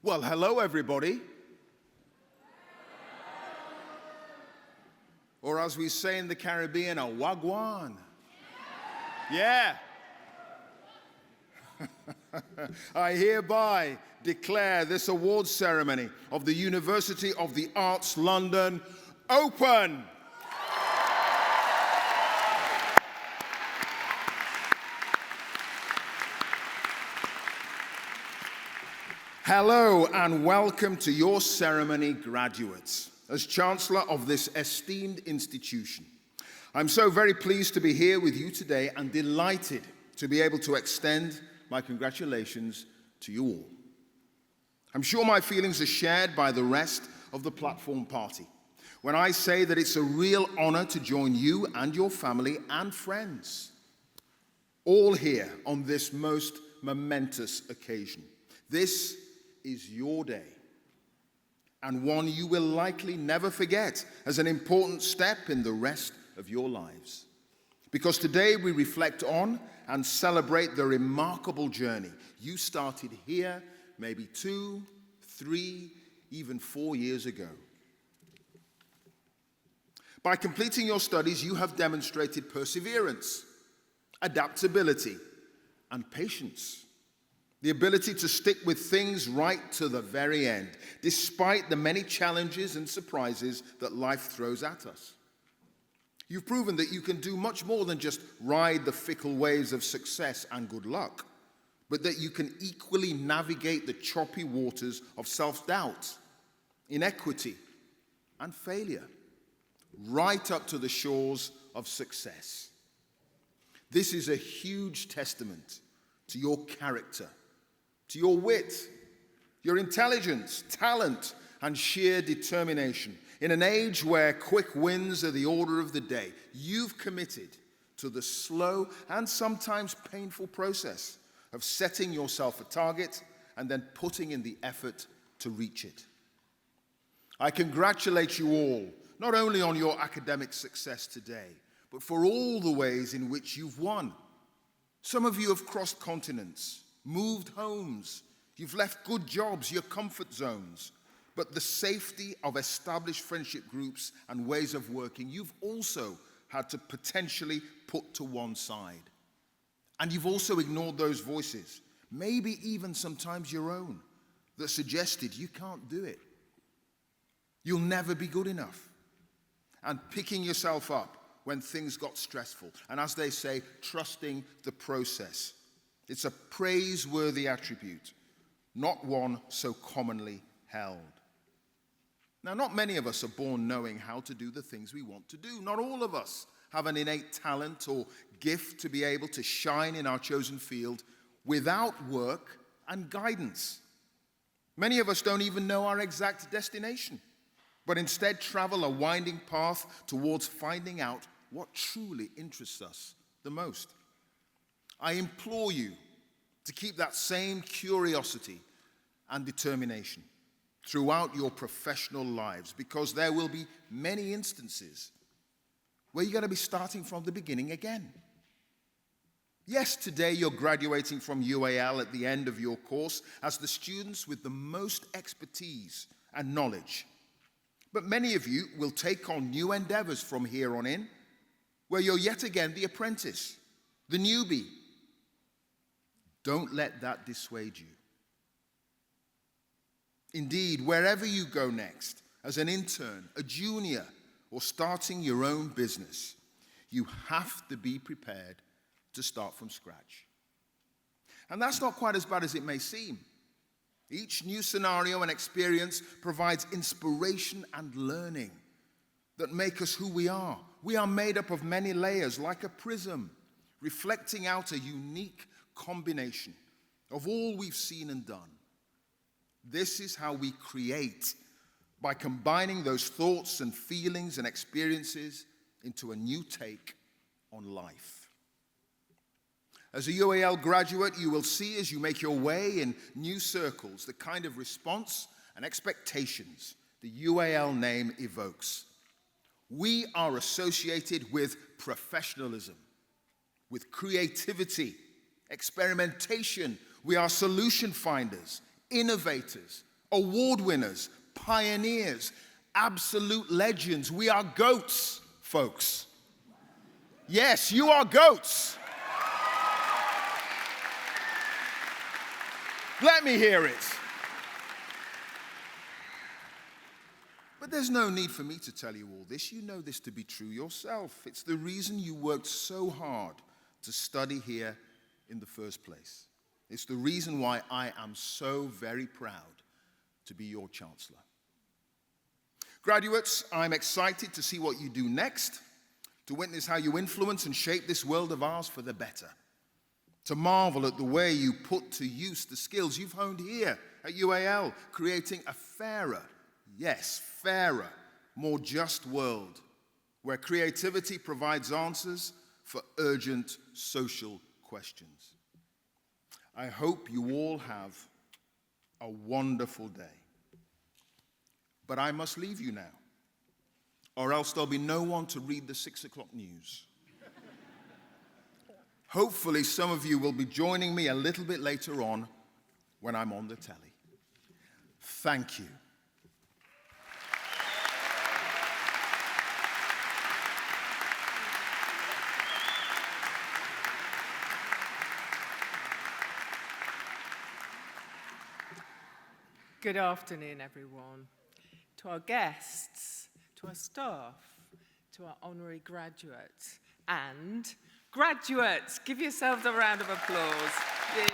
Well, hello, everybody. Or as we say in the Caribbean, a wagwan. Yeah. I hereby declare this awards ceremony of the University of the Arts London open. Hello and welcome to your ceremony, graduates. As Chancellor of this esteemed institution, I'm so very pleased to be here with you today and delighted to be able to extend my congratulations to you all. I'm sure my feelings are shared by the rest of the platform party when I say that it's a real honor to join you and your family and friends, all here on this most momentous occasion. This is your day, and one you will likely never forget as an important step in the rest of your lives. Because today we reflect on and celebrate the remarkable journey you started here maybe 2, 3, even 4 years ago. By completing your studies, you have demonstrated perseverance, adaptability, and patience. The ability to stick with things right to the very end, despite the many challenges and surprises that life throws at us. You've proven that you can do much more than just ride the fickle waves of success and good luck, but that you can equally navigate the choppy waters of self-doubt, inequity, and failure, right up to the shores of success. This is a huge testament to your character, to your wit, your intelligence, talent, and sheer determination. In an age where quick wins are the order of the day, you've committed to the slow and sometimes painful process of setting yourself a target and then putting in the effort to reach it. I congratulate you all, not only on your academic success today, but for all the ways in which you've won. Some of you have crossed continents, moved homes, you've left good jobs, your comfort zones, but the safety of established friendship groups and ways of working, you've also had to potentially put to one side. And you've also ignored those voices, maybe even sometimes your own, that suggested you can't do it. You'll never be good enough. And picking yourself up when things got stressful, and as they say, trusting the process. It's a praiseworthy attribute, not one so commonly held. Now, not many of us are born knowing how to do the things we want to do. Not all of us have an innate talent or gift to be able to shine in our chosen field without work and guidance. Many of us don't even know our exact destination, but instead travel a winding path towards finding out what truly interests us the most. I implore you to keep that same curiosity and determination throughout your professional lives, because there will be many instances where you're going to be starting from the beginning again. Yes, today you're graduating from UAL at the end of your course as the students with the most expertise and knowledge. But many of you will take on new endeavors from here on in, where you're yet again the apprentice, the newbie. Don't let that dissuade you. Indeed, wherever you go next, as an intern, a junior, or starting your own business, you have to be prepared to start from scratch. And that's not quite as bad as it may seem. Each new scenario and experience provides inspiration and learning that make us who we are. We are made up of many layers, like a prism, reflecting out a unique combination of all we've seen and done. This is how we create, by combining those thoughts and feelings and experiences into a new take on life. As a UAL graduate, you will see as you make your way in new circles the kind of response and expectations the UAL name evokes. We are associated with professionalism, with creativity, experimentation. We are solution finders, innovators, award winners, pioneers, absolute legends. We are goats, folks. Yes, you are goats. Let me hear it. But there's no need for me to tell you all this. You know this to be true yourself. It's the reason you worked so hard to study here in the first place. It's the reason why I am so very proud to be your chancellor. Graduates, I'm excited to see what you do next, to witness how you influence and shape this world of ours for the better, to marvel at the way you put to use the skills you've honed here at UAL, creating a fairer, yes, fairer, more just world where creativity provides answers for urgent social questions. I hope you all have a wonderful day. But I must leave you now, or else there'll be no one to read the 6 o'clock news. Hopefully some of you will be joining me a little bit later on when I'm on the telly. Thank you. Good afternoon, everyone. To our guests, to our staff, to our honorary graduates, and graduates, give yourselves a round of applause. Yay.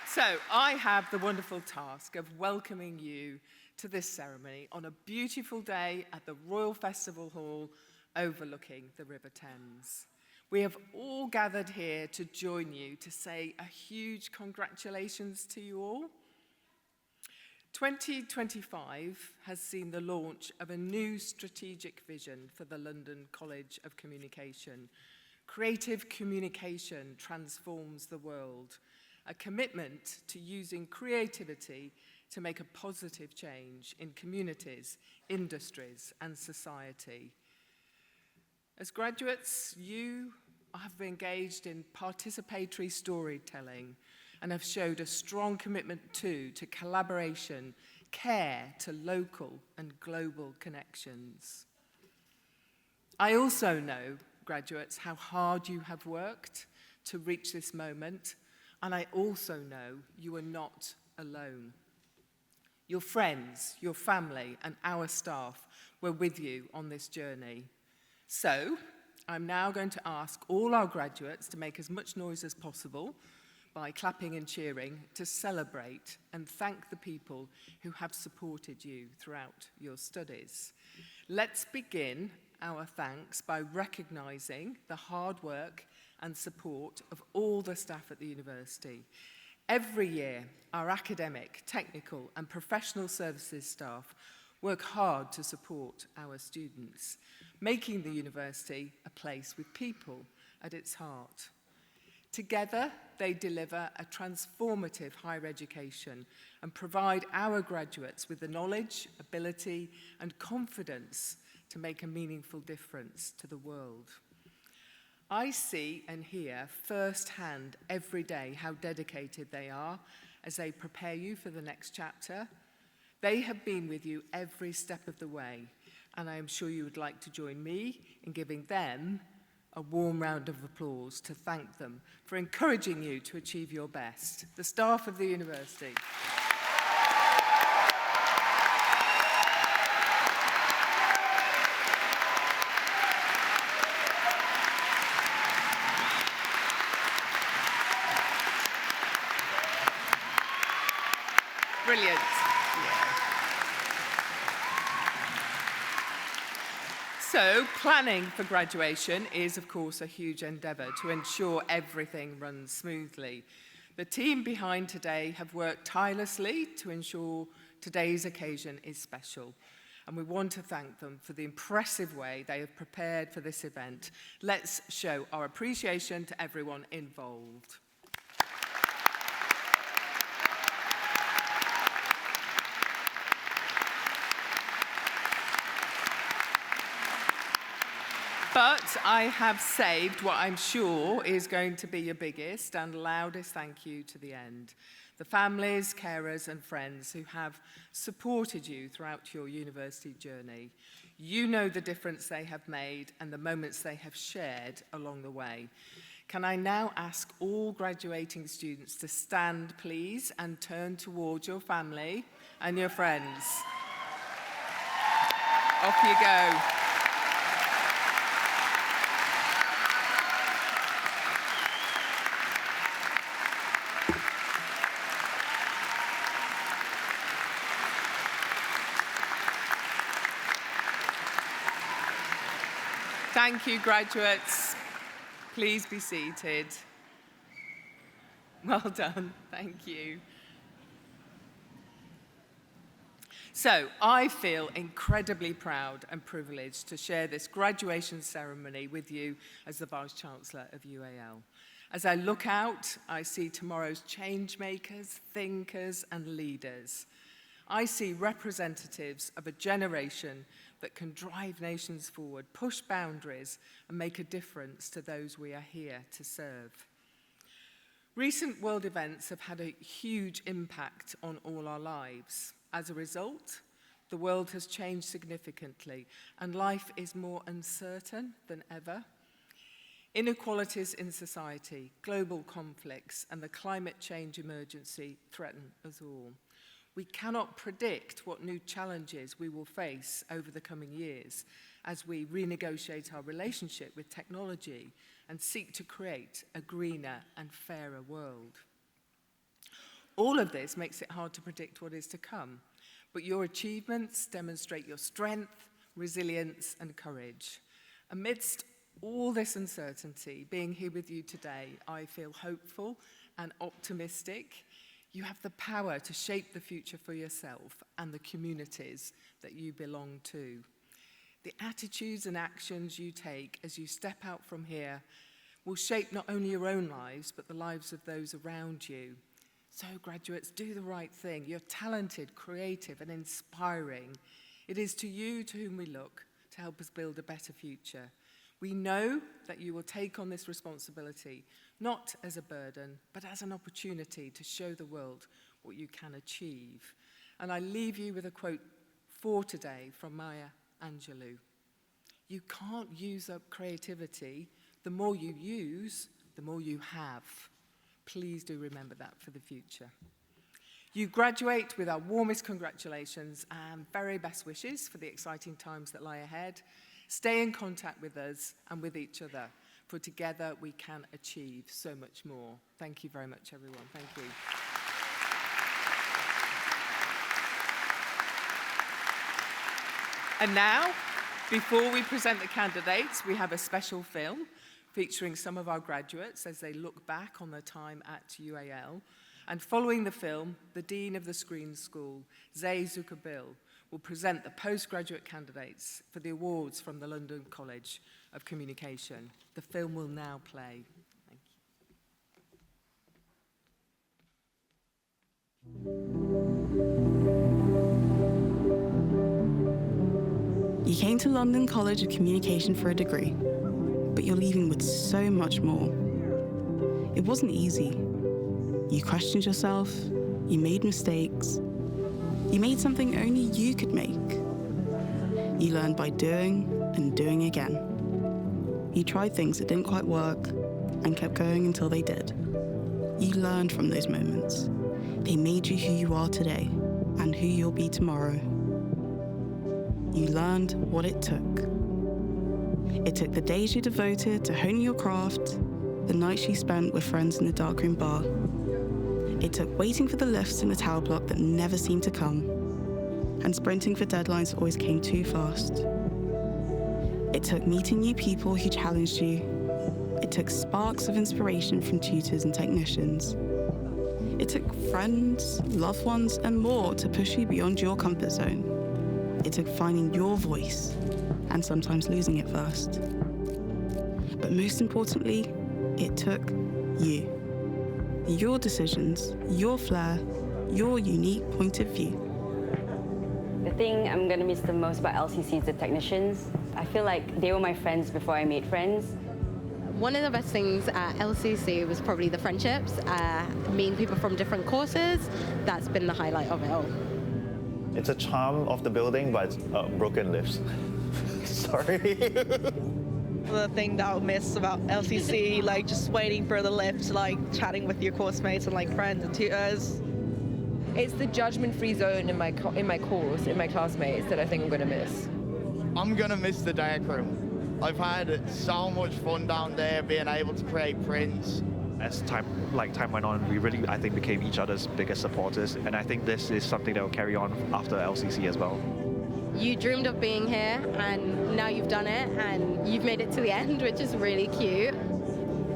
So, I have the wonderful task of welcoming you to this ceremony on a beautiful day at the Royal Festival Hall overlooking the River Thames. We have all gathered here to join you to say a huge congratulations to you all. 2025 has seen the launch of a new strategic vision for the London College of Communication. Creative communication transforms the world, a commitment to using creativity to make a positive change in communities, industries, and society. As graduates, you have engaged in participatory storytelling and have showed a strong commitment to collaboration, care to local and global connections. I also know, graduates, how hard you have worked to reach this moment, and I also know you are not alone. Your friends, your family, and our staff were with you on this journey. So, I'm now going to ask all our graduates to make as much noise as possible by clapping and cheering to celebrate and thank the people who have supported you throughout your studies. Let's begin our thanks by recognising the hard work and support of all the staff at the university. Every year, our academic, technical, and professional services staff work hard to support our students, making the university a place with people at its heart. Together, they deliver a transformative higher education and provide our graduates with the knowledge, ability, and confidence to make a meaningful difference to the world. I see and hear firsthand every day how dedicated they are as they prepare you for the next chapter. They have been with you every step of the way, and I am sure you would like to join me in giving them a warm round of applause to thank them for encouraging you to achieve your best. The staff of the university. Brilliant. So, planning for graduation is, of course, a huge endeavour to ensure everything runs smoothly. The team behind today have worked tirelessly to ensure today's occasion is special, and we want to thank them for the impressive way they have prepared for this event. Let's show our appreciation to everyone involved. But But I have saved what I'm sure is going to be your biggest and loudest thank you to the end. The families, carers and friends who have supported you throughout your university journey. You know the difference they have made and the moments they have shared along the way. Can I now ask all graduating students to stand, please, and turn towards your family and your friends. Off you go. Thank you, graduates. Please be seated. Well done. Thank you. So, I feel incredibly proud and privileged to share this graduation ceremony with you as the Vice-Chancellor of UAL. As I look out, I see tomorrow's change makers, thinkers, and leaders. I see representatives of a generation that can drive nations forward, push boundaries, and make a difference to those we are here to serve. Recent world events have had a huge impact on all our lives. As a result, the world has changed significantly, and life is more uncertain than ever. Inequalities in society, global conflicts, and the climate change emergency threaten us all. We cannot predict what new challenges we will face over the coming years as we renegotiate our relationship with technology and seek to create a greener and fairer world. All of this makes it hard to predict what is to come, but your achievements demonstrate your strength, resilience, and courage. Amidst all this uncertainty, being here with you today, I feel hopeful and optimistic. You have the power to shape the future for yourself and the communities that you belong to. The attitudes and actions you take as you step out from here will shape not only your own lives, but the lives of those around you. So, graduates, do the right thing. You're talented, creative, and inspiring. It is to you to whom we look to help us build a better future. We know that you will take on this responsibility, not as a burden, but as an opportunity to show the world what you can achieve. And I leave you with a quote for today from Maya Angelou. You can't use up creativity. The more you use, the more you have. Please do remember that for the future. You graduate with our warmest congratulations and very best wishes for the exciting times that lie ahead. Stay in contact with us and with each other, for together we can achieve so much more. Thank you very much, everyone. Thank you. And now, before we present the candidates, we have a special film featuring some of our graduates as they look back on their time at UAL. And following the film, the Dean of the Screen School, Zay Zuckerbill, will present the postgraduate candidates for the awards from the London College of Communication. The film will now play. Thank you. You came to London College of Communication for a degree, but you're leaving with so much more. It wasn't easy. You questioned yourself, you made mistakes, you made something only you could make. You learned by doing and doing again. You tried things that didn't quite work and kept going until they did. You learned from those moments. They made you who you are today and who you'll be tomorrow. You learned what it took. It took the days you devoted to honing your craft, the nights you spent with friends in the darkroom bar. It took waiting for the lifts in the tower block that never seemed to come, and sprinting for deadlines that always came too fast. It took meeting new people who challenged you. It took sparks of inspiration from tutors and technicians. It took friends, loved ones, and more to push you beyond your comfort zone. It took finding your voice, and sometimes losing it first. But most importantly, it took you. Your decisions, your flair, your unique point of view. The thing I'm going to miss the most about LCC is the technicians. I feel like they were my friends before I made friends. One of the best things at LCC was probably the friendships, meeting people from different courses. That's been the highlight of it all. It's a charm of the building, but broken lifts. Sorry. The thing that I'll miss about LCC, like just waiting for the lift, like chatting with your course mates and like friends and tutors. It's the judgment-free zone in my course, in my classmates, that I think I'm going to miss. I'm going to miss the darkroom. I've had so much fun down there, being able to create prints. As time went on, we really, I think, became each other's biggest supporters, and I think this is something that will carry on after LCC as well. You dreamed of being here, and now you've done it, and you've made it to the end, which is really cute.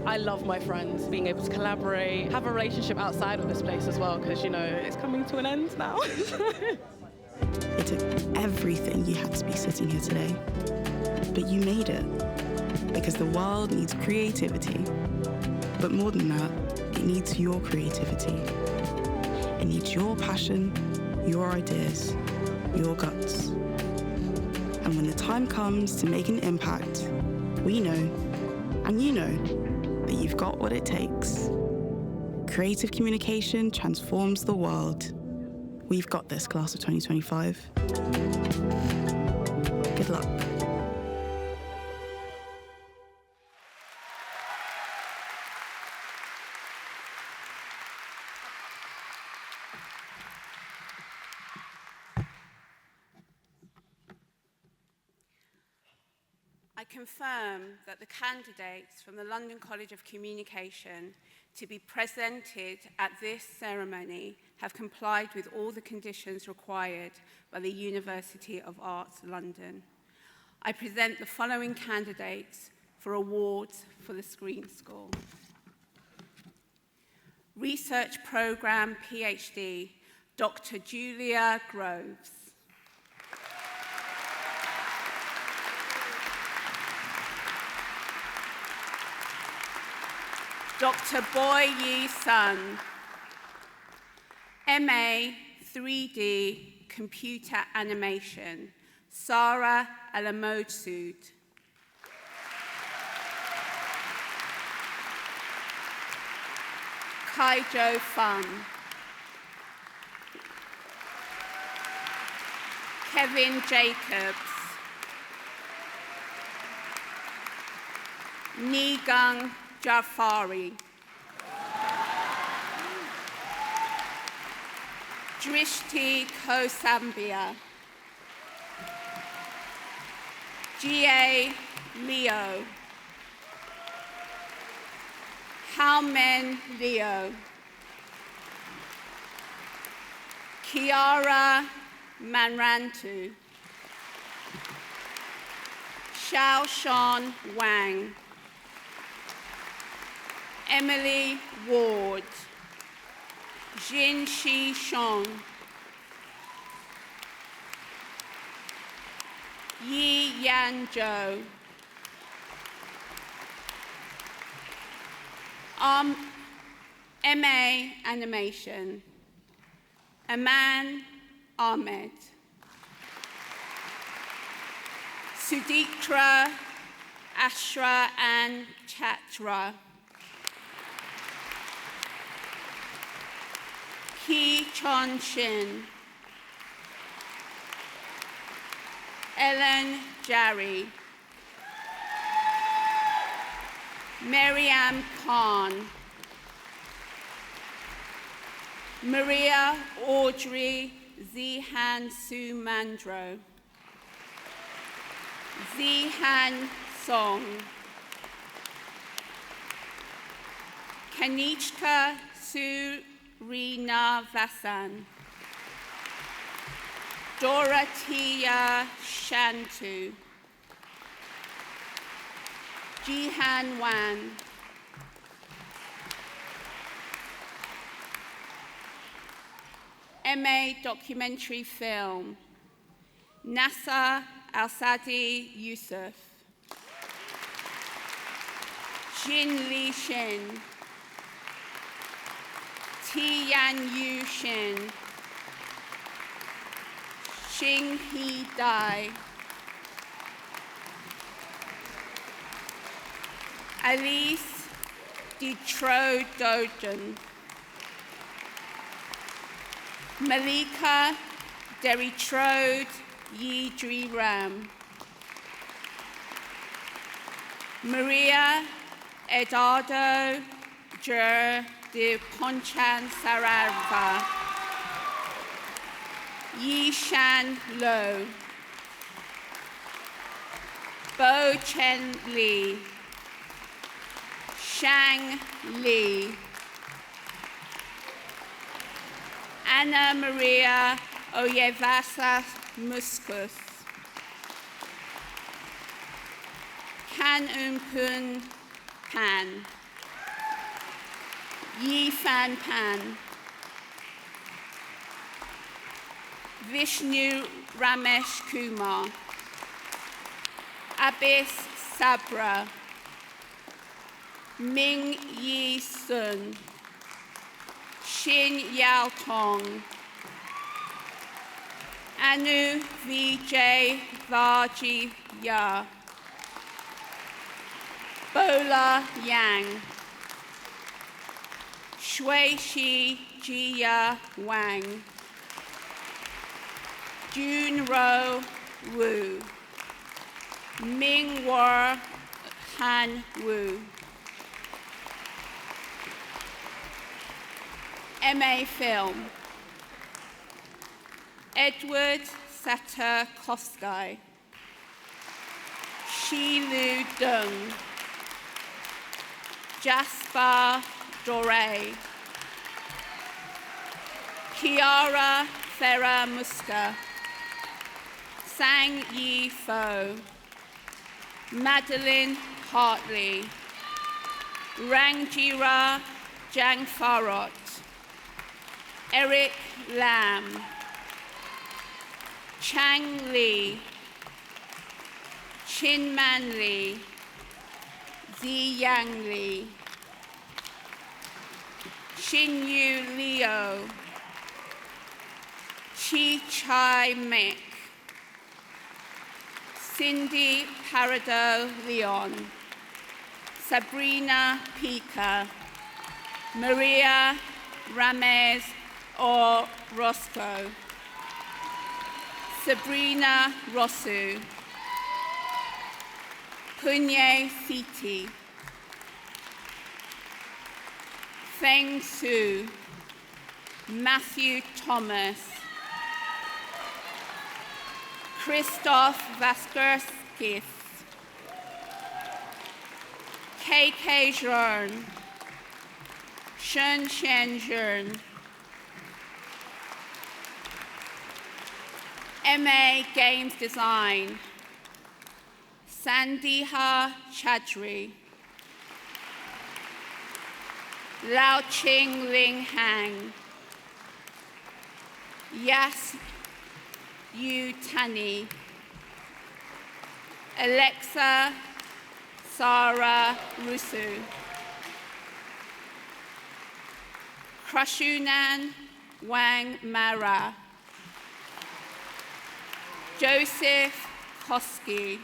I love my friends, being able to collaborate, have a relationship outside of this place as well, because, you know, it's coming to an end now. It took everything you had to be sitting here today. But you made it, because the world needs creativity. But more than that, it needs your creativity. It needs your passion, your ideas, your guts. And when the time comes to make an impact, we know, and you know, that you've got what it takes. Creative communication transforms the world. We've got this, class of 2025. Good luck. I confirm that the candidates from the London College of Communication to be presented at this ceremony have complied with all the conditions required by the University of Arts London. I present the following candidates for awards for the Screen School. Research Programme PhD, Dr. Julia Groves. Dr. Boy Yi Sun, MA 3D Computer Animation, Sarah Alamodsud. Kaijo Fun. Kevin Jacobs. Nigang Jafari. Drishti Kosambia. G.A. Leo. Howmen Leo. Kiara Manrantu. Xiaoshan Wang. Emily Ward. Jinshi Shong. Yi Yanzhou. MA Animation. Aman Ahmed. Sudiktra Ashra and Chatra. Ki Chon Shin. Ellen Jarry. Mariam Khan. Maria Audrey Zihan Sumandro. Zihan Song. Kanichka Surina Vasan. Dorothea Shantu. Jihan Wan. MA Documentary Film. Nasser Al-Sadi Yusuf. Jin Li Shin. Tian Yu Shin. Xing He Dai. Alice Detrodogen, Malika Deritrode Yidri Ram, Maria Eduardo Jer de Ponchan Sarava, Yishan Lo, Bo Chen Li, Shang Li, Anna Maria Oyevasa Muskus, Kan Umpun Pan, Yi Fan Pan, Vishnu Ramesh Kumar, Abyss Sabra, Ming Yi Sun, Shin Yao Tong, Anu Vijay Vaji Ya, Bola Yang, Shui Shi Jia Wang, Junro Wu, Mingwa Han Wu, MA Film, Edward Satarkovsky, Shilu Dung, Jasper Doré, Kiara Farah Muska, Sang Yi Fo, Madeline Hartley, Rangjira Jangfarot, Eric Lam, Chang Li, Chin Man Li, Zi Yang Li, Xin Yu Leo, Chi Chai Mek, Cindy Parado Leon, Sabrina Pica, Maria Ramez or Roscoe, Sabrina Rosu, Punye Siti, Feng Su, Matthew Thomas, Christoph Vasquez, KK Zhern, Shen Shen Zhern, MA Games Design, Sandeha Chadri, Lao Ching Ling Hang, Yas Yu Tani, Alexa Sarah Rusu, Krashunan Wang Mara, Joseph Koski,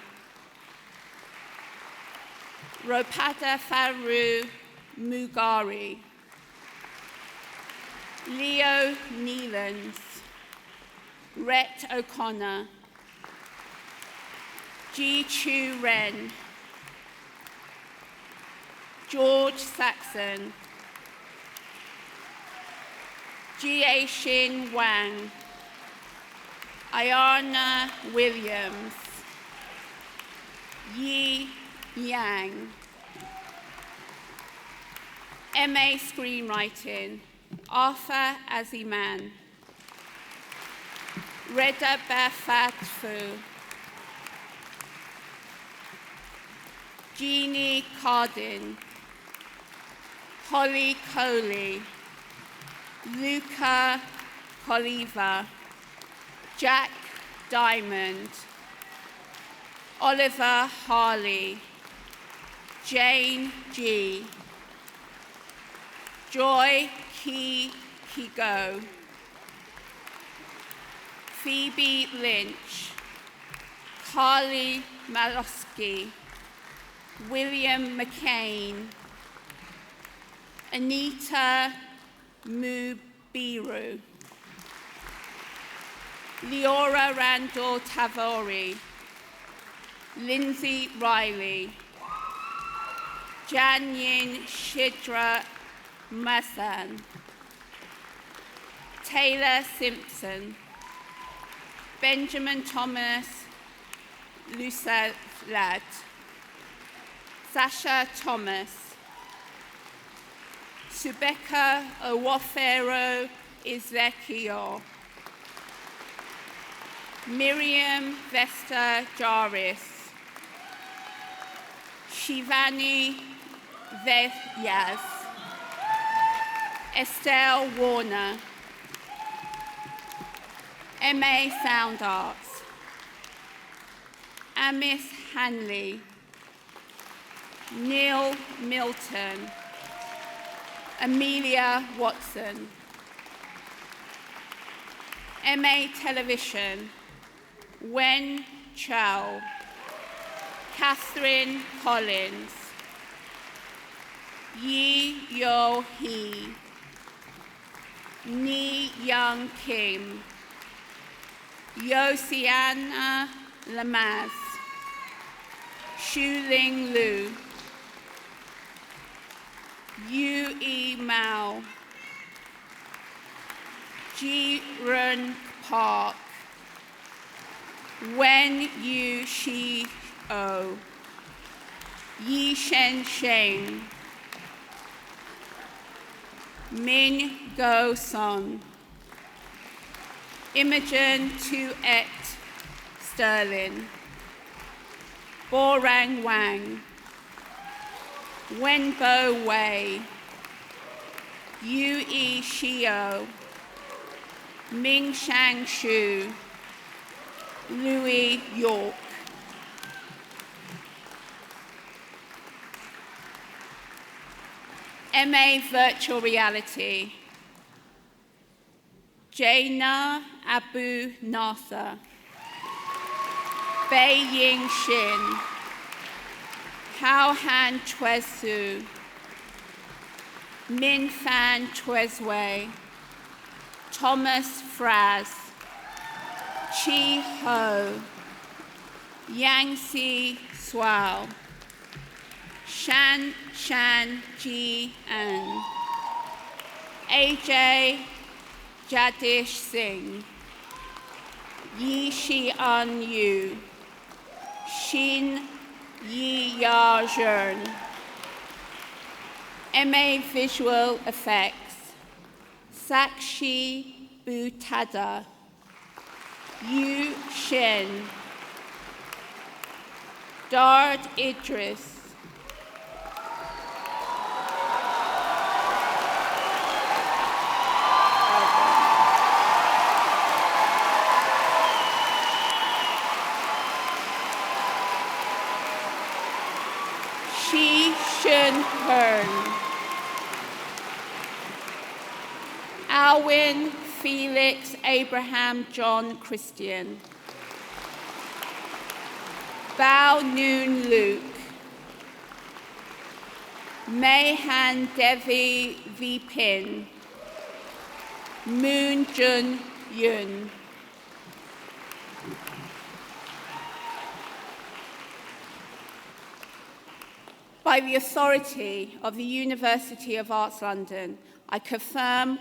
Ropada Faru Mugari, Leo Nealons, Rhett O'Connor, Ji Chu Ren, George Saxon, Jie Shin Wang, Ayana Williams, Yi Yang, MA Screenwriting, Arthur Aziman, Reda Bafatfu, Jeannie Cardin, Holly Coley, Luca Coliva, Jack Diamond, Oliver Harley, Jane G, Joy Ki Kigo, Phoebe Lynch, Carly Malosky, William McCain, Anita Mubiru, Leora Randall Tavori, Lindsay Riley, Janyin Shidra Masan, Taylor Simpson, Benjamin Thomas Lusalad, Sasha Thomas, Subeka Owofero Ezekiel, Miriam Vesta Jarvis, Shivani Veyas, Estelle Warner, MA Sound Arts, Amis Hanley, Neil Milton, Amelia Watson, MA Television, Wen Chow, Catherine Collins, Yi Yo Hee, Ni Young Kim, Yosiana Lamaz, Shuling Lu, Yu E Mao, Ji Run Park, Wen Yu Shi O, Yi Shen Sheng, Min Go Son, Imogen Tuet Sterling, Borang Wang, Wenbo Wei, Yu E Shio, Ming Shang Shu, Louis York. MA Virtual Reality, Jaina Abu Nasser, Bei Ying Shin, Hao Han Chwesu, Min Fan Chwezwe, Thomas Fraz, Chi Ho, Yangtze Swao, Shan Ji An, AJ Jadish Singh, Yi Xian Yu, Xin Yi Ya Zhern, MA Visual Effects, Sakshi Butada, Yu Shin, Dard Idris, Shi Shun Hearn, Alwyn Felix Abraham John Christian, Bao Noon Luke, Mayhan Devi Vipin, Moon Jun Yun. By the authority of the University of Arts London, I confer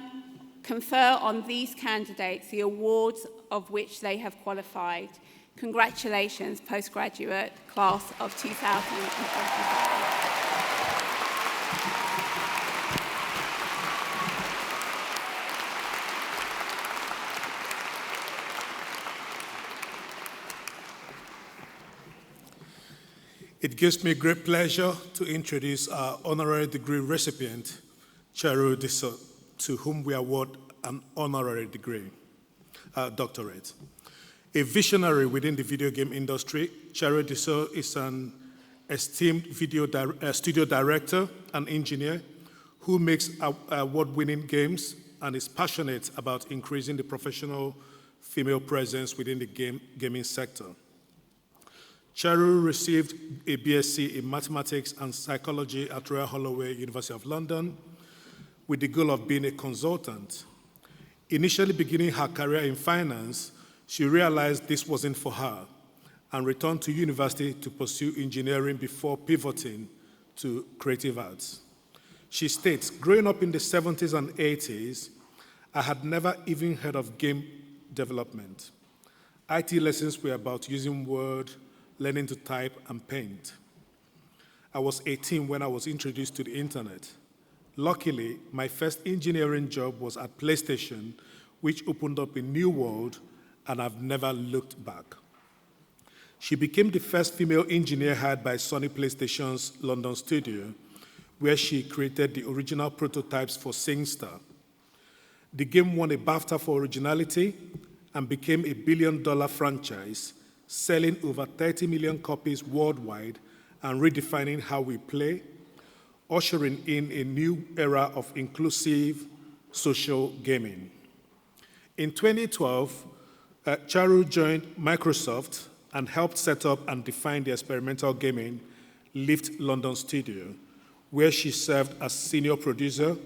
on these candidates the awards of which they have qualified. Congratulations, postgraduate class of 2025. It gives me great pleasure to introduce our honorary degree recipient, Cheryl Diso, to whom we award an honorary degree, doctorate. A visionary within the video game industry, Cheryl Diso is an esteemed studio director and engineer who makes award-winning games and is passionate about increasing the professional female presence within the gaming sector. Cheru received a BSc in Mathematics and Psychology at Royal Holloway, University of London, with the goal of being a consultant. Initially beginning her career in finance, she realized this wasn't for her and returned to university to pursue engineering before pivoting to creative arts. She states, growing up in the 70s and 80s, I had never even heard of game development. IT lessons were about using Word, learning to type, and paint. I was 18 when I was introduced to the internet. Luckily, my first engineering job was at PlayStation, which opened up a new world, and I've never looked back. She became the first female engineer hired by Sony PlayStation's London studio, where she created the original prototypes for SingStar. The game won a BAFTA for originality and became a billion-dollar franchise, selling over 30 million copies worldwide and redefining how we play, ushering in a new era of inclusive social gaming. In 2012, Cheru joined Microsoft and helped set up and define the experimental gaming Lift London studio, where she served as senior producer.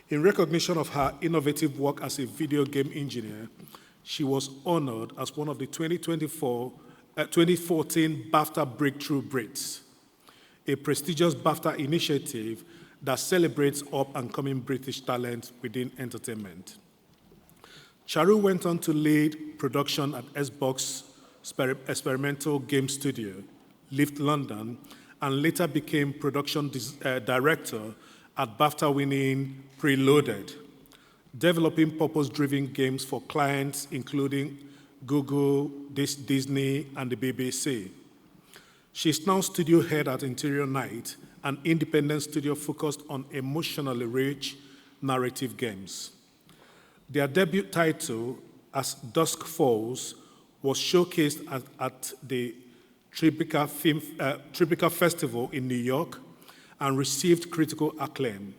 In recognition of her innovative work as a video game engineer, she was honored as one of the 2014 BAFTA Breakthrough Brits, a prestigious BAFTA initiative that celebrates up-and-coming British talent within entertainment. Cheru went on to lead production at Xbox experimental game studio, Lift London, and later became production director at BAFTA-winning Preloaded, developing purpose-driven games for clients including Google, Disney, and the BBC. She's now studio head at Interior Night, an independent studio focused on emotionally rich narrative games. Their debut title, As Dusk Falls, was showcased at the Tribeca Festival in New York and received critical acclaim,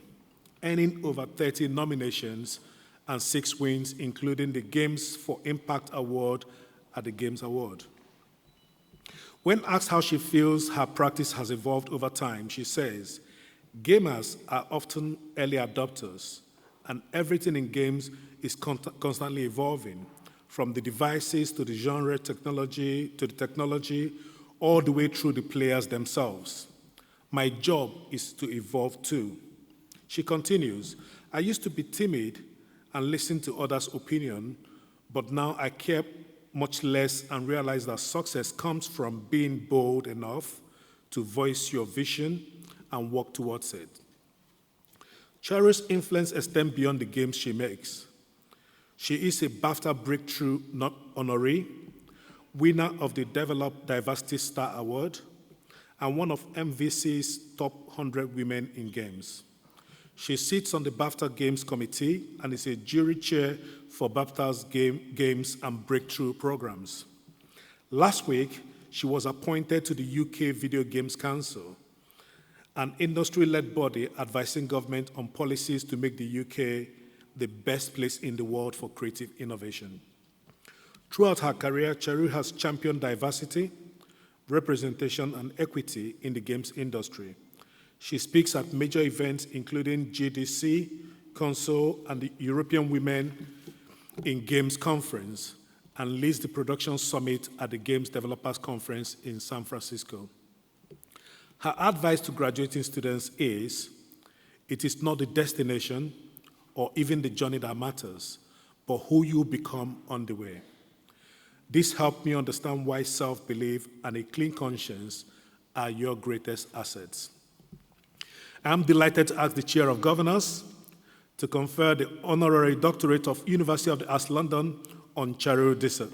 earning over 30 nominations and 6 wins, including the Games for Impact Award at the Games Award. When asked how she feels her practice has evolved over time, she says, gamers are often early adopters, and everything in games is constantly evolving, from the devices to the genre technology, to the technology, all the way through the players themselves. My job is to evolve too. She continues, I used to be timid and listen to others' opinion, but now I care much less and realize that success comes from being bold enough to voice your vision and work towards it. Cheru's influence extends beyond the games she makes. She is a BAFTA Breakthrough honoree, winner of the Develop Diversity Star Award, and one of MVC's top 100 women in games. She sits on the BAFTA Games Committee and is a jury chair for BAFTA's Games and Breakthrough programs. Last week, she was appointed to the UK Video Games Council, an industry-led body advising government on policies to make the UK the best place in the world for creative innovation. Throughout her career, Cheru has championed diversity, representation, and equity in the games industry. She speaks at major events including GDC, Council, and the European Women in Games Conference, and leads the production summit at the Games Developers Conference in San Francisco. Her advice to graduating students is, it is not the destination or even the journey that matters, but who you become on the way. This helped me understand why self-belief and a clean conscience are your greatest assets. I'm delighted to ask the Chair of Governors to confer the Honorary Doctorate of University of the Arts London on Cheru Dissett.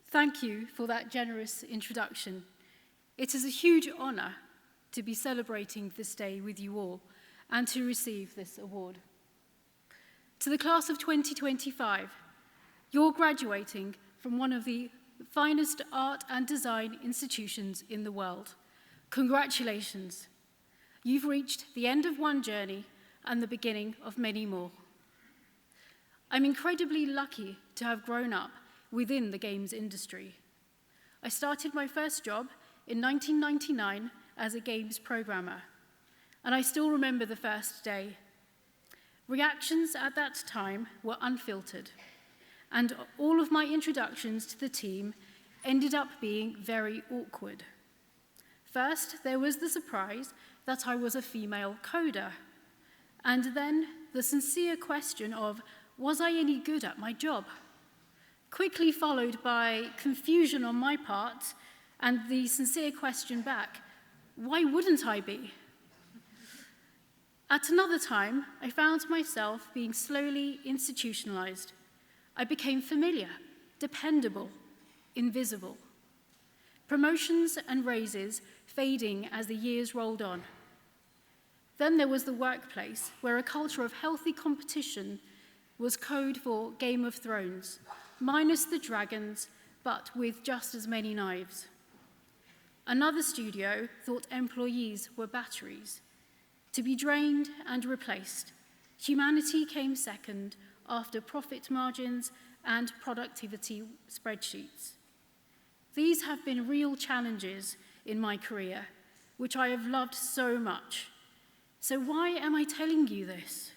Thank you for that generous introduction. It is a huge honour to be celebrating this day with you all and to receive this award. To the class of 2025, you're graduating from one of the finest art and design institutions in the world. Congratulations. You've reached the end of one journey and the beginning of many more. I'm incredibly lucky to have grown up within the games industry. I started my first job in 1999 as a games programmer, and I still remember the first day. Reactions at that time were unfiltered, and all of my introductions to the team ended up being very awkward. First, there was the surprise that I was a female coder, and then the sincere question of, was I any good at my job? Quickly followed by confusion on my part and the sincere question back, why wouldn't I be? At another time, I found myself being slowly institutionalized. I became familiar, dependable, invisible. Promotions and raises fading as the years rolled on. Then there was the workplace, where a culture of healthy competition was code for Game of Thrones, minus the dragons, but with just as many knives. Another studio thought employees were batteries, to be drained and replaced. Humanity came second after profit margins and productivity spreadsheets. These have been real challenges in my career, which I have loved so much. So why am I telling you this?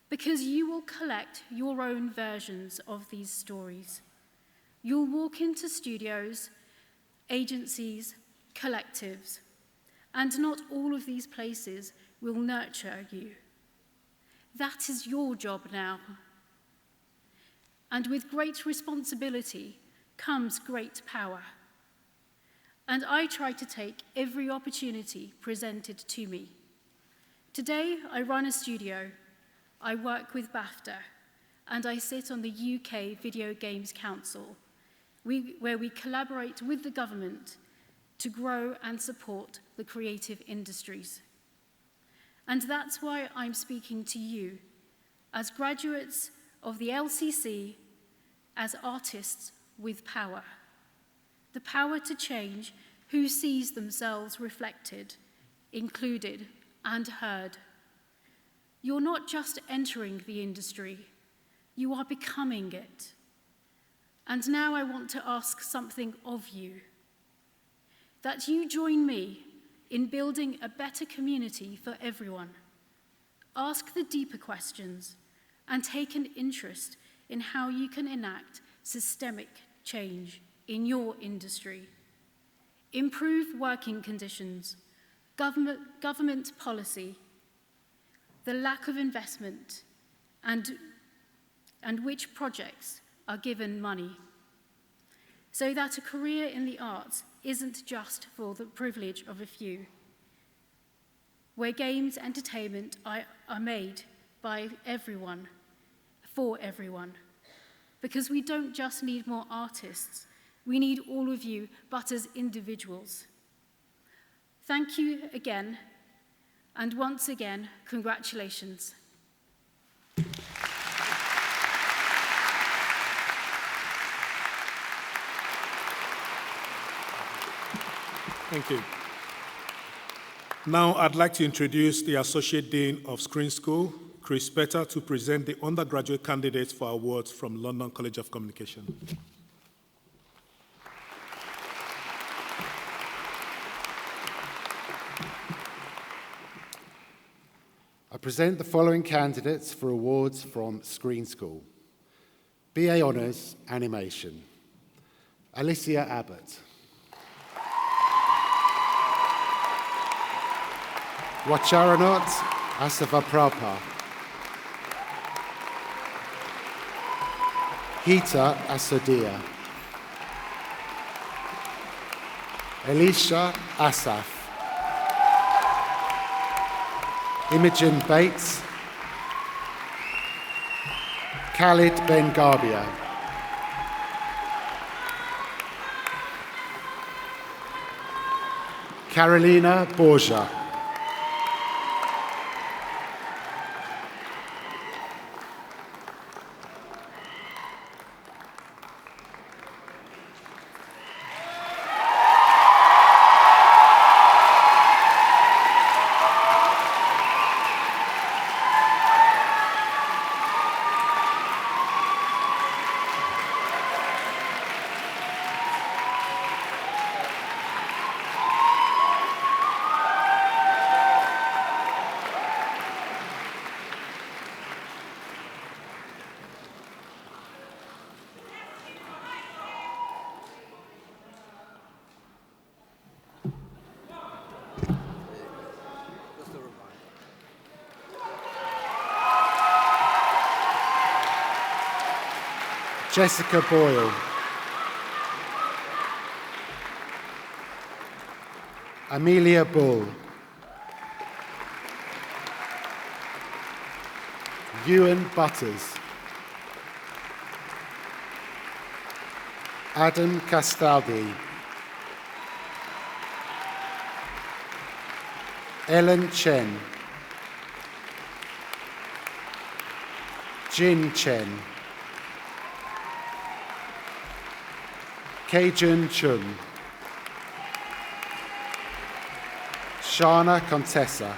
Because you will collect your own versions of these stories. You'll walk into studios, agencies, collectives, and not all of these places will nurture you. That is your job now. And with great responsibility comes great power. And I try to take every opportunity presented to me. Today, I run a studio, I work with BAFTA, and I sit on the UK Video Games Council, where we collaborate with the government to grow and support the creative industries. And that's why I'm speaking to you, as graduates of the LCC, as artists with power. The power to change who sees themselves reflected, included, and heard. You're not just entering the industry, you are becoming it. And now I want to ask something of you. That you join me in building a better community for everyone. Ask the deeper questions and take an interest in how you can enact systemic change in your industry. Improve working conditions, government policy, the lack of investment, and which projects are given money, so that a career in the arts isn't just for the privilege of a few, where games entertainment are made by everyone, for everyone. Because we don't just need more artists, we need all of you, but as individuals. Thank you again, and once again, congratulations. Thank you. Now I'd like to introduce the Associate Dean of Screen School, Chris Petter, to present the undergraduate candidates for awards from London College of Communication. I present the following candidates for awards from Screen School. BA Honours, Animation. Alicia Abbott. Wacharanot Asavaprapa. Hita Asodia. Elisha Asaf. Imogen Bates. Khalid Ben Garbia. Carolina Borgia. Jessica Boyle. Amelia Bull. Ewan Butters. Adam Castaldi. Ellen Chen. Jin Chen. Kejun Chung. Shana Contessa.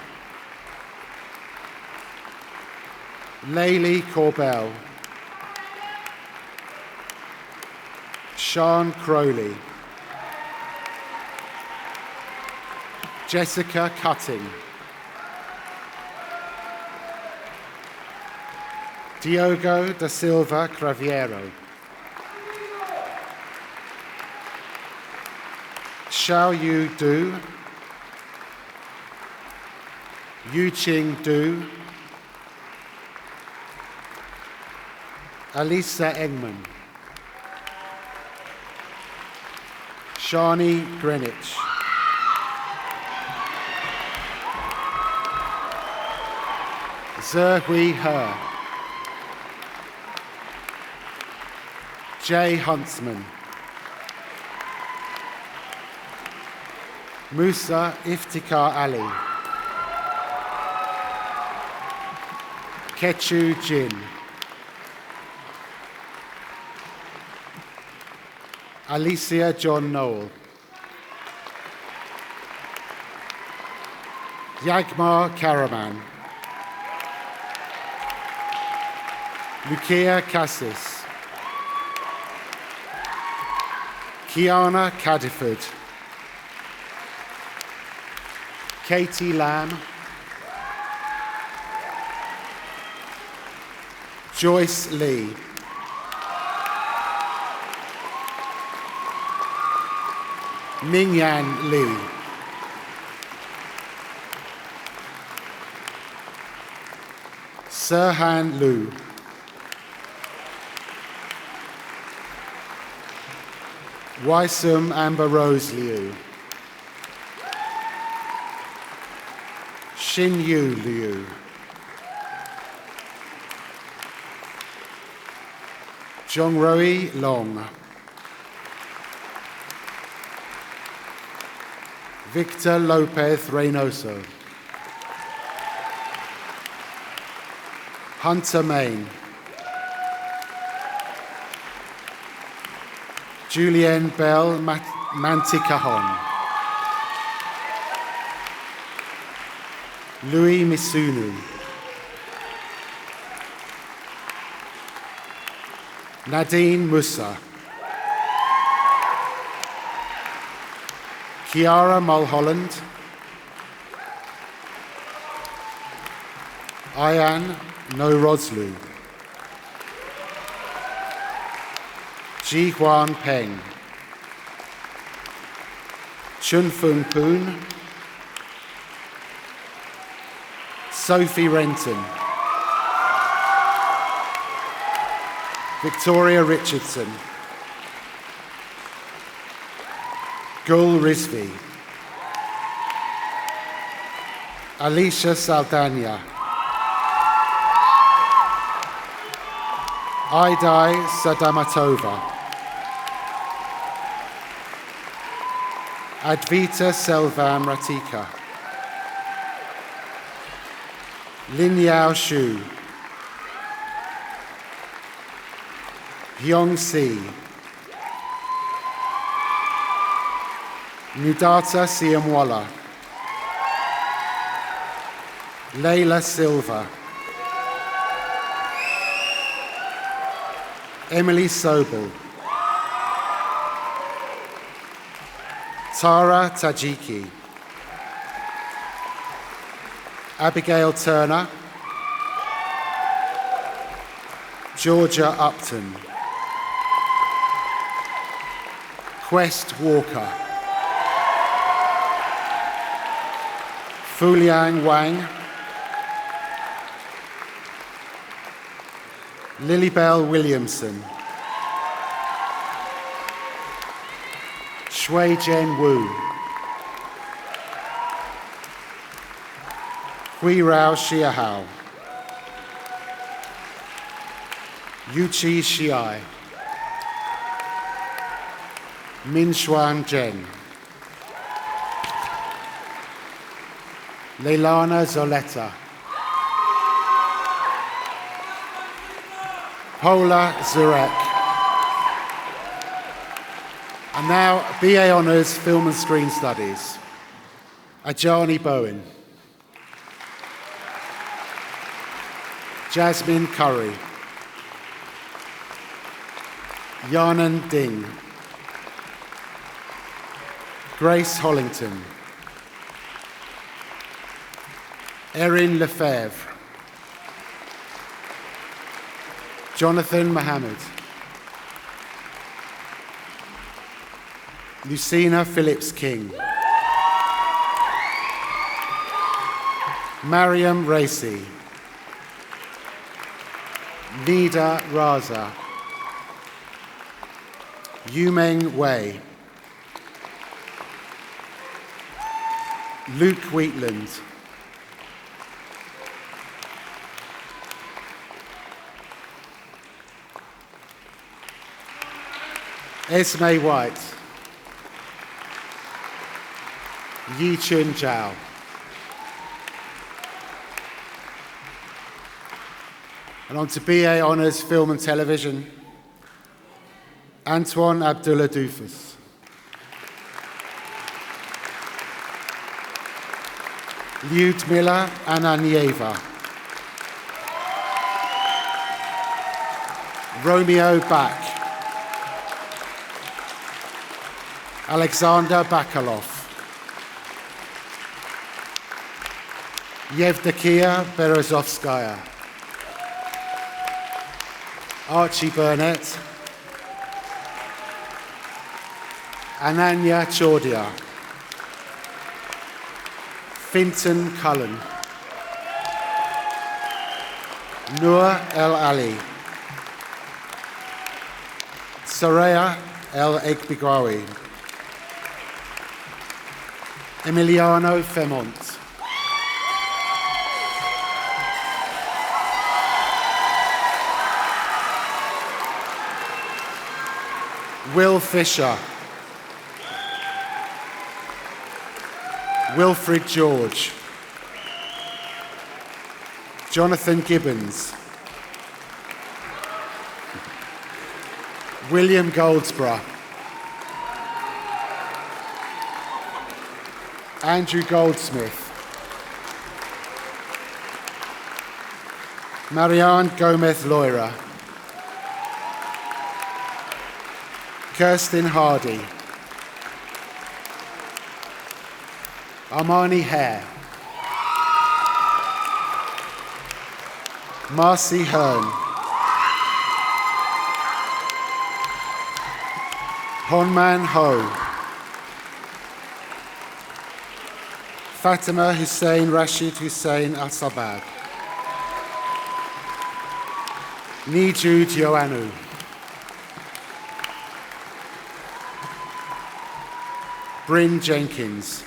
Laylee Corbell. Sean Crowley. Jessica Cutting. Diogo da Silva Craviero. Xiao Yu Du. Yu Ching Du. Alisa Engman. Shani Greenwich. Zerhui He. Jay Huntsman. Musa Iftikhar Ali. Kechu Jin. Alicia John Noel. Yagmar Karaman. Lucia Cassis. Kiana Cadiford. Katie Lamb. Joyce Lee. Mingyan Lee. Sirhan Liu. Waisum Amber Rose Liu. Xin Yu Liu. Zhongrui Long. Victor Lopez Reynoso. Hunter Main. Julienne Bell Manticajon. Louis Misunu. Nadine Musa. Kiara Mulholland. Ayan No-Roslu. Ji Huan Peng. Chun Fung Poon. Sophie Renton. Victoria Richardson. Gul Rizvi. Alicia Saldana. Idai Sadamatova. Advita Selvam Ratika. Lin Yao Shu. Hyung Si. Nudata Siamwala. Leila Silva. Emily Sobel. Tara Tajiki. Abigail Turner. Georgia Upton. Quest Walker. Fuliang Wang. Lilybell Williamson. Shui Jen Wu, Hui Rao Xiahao, Yuqi Xiai, Minshuan Zheng, Leilana Zoleta, Paula Zurek. And now, BA Honours, Film and Screen Studies, Ajani Bowen, Jasmine Curry, Yanan Ding, Grace Hollington, Erin Lefebvre, Jonathan Mohammed, Lucina Phillips-King, Mariam Racy, Nida Raza, Yumeng Wei, Luke Wheatland, Esme White, Yi Chun Zhao, and on to BA Honours Film and Television, Antoine Abdullah Doufus, Lyudmila Ananieva, Romeo Bach, Alexander Bakalov, Yevdokia Berezovskaya, Archie Burnett, Ananya Chordia, Finton Cullen, Noor El Ali, Soraya El Egbigawi, Emiliano Femont, Will Fisher, Wilfred George, Jonathan Gibbons, William Goldsborough, Andrew Goldsmith, Marianne Gomez Loira, Kirsten Hardy, Armani Hare, Marcy Hearn, Honman Ho, Fatima Hussein Rashid Hussein Asabad, Nijud Yoanu, Bryn Jenkins,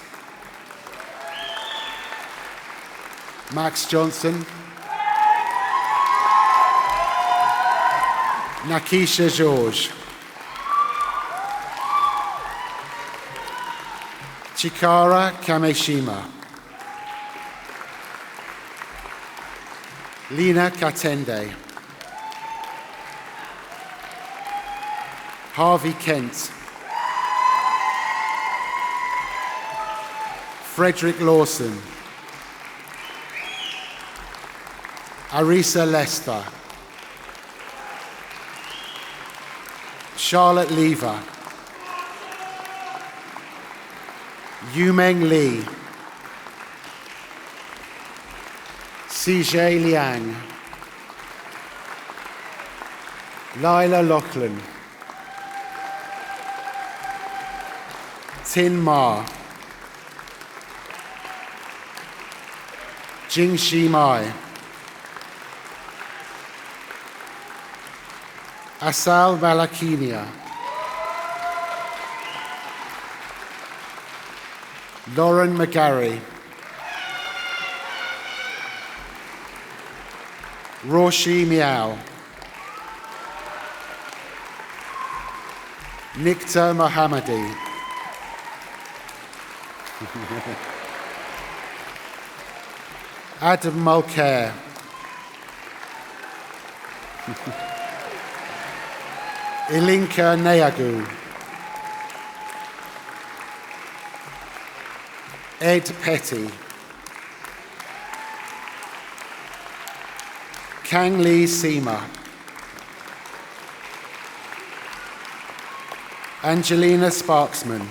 Max Johnson, Nakisha George, Chikara Kameshima, Lina Katende, Harvey Kent, Frederick Lawson, Arisa Lester, Charlotte Lever, Yumeng Lee, CJ Liang, Lila Lachlan, Tin Ma, Jingxi Mai, Asal Malakinia, Lauren McGarry, Roshi Miao, Nikta Mohammadi, Adam Mulcair, Ilinka Neagu, Ed Petty, Kang Lee Seema, Angelina Sparksman,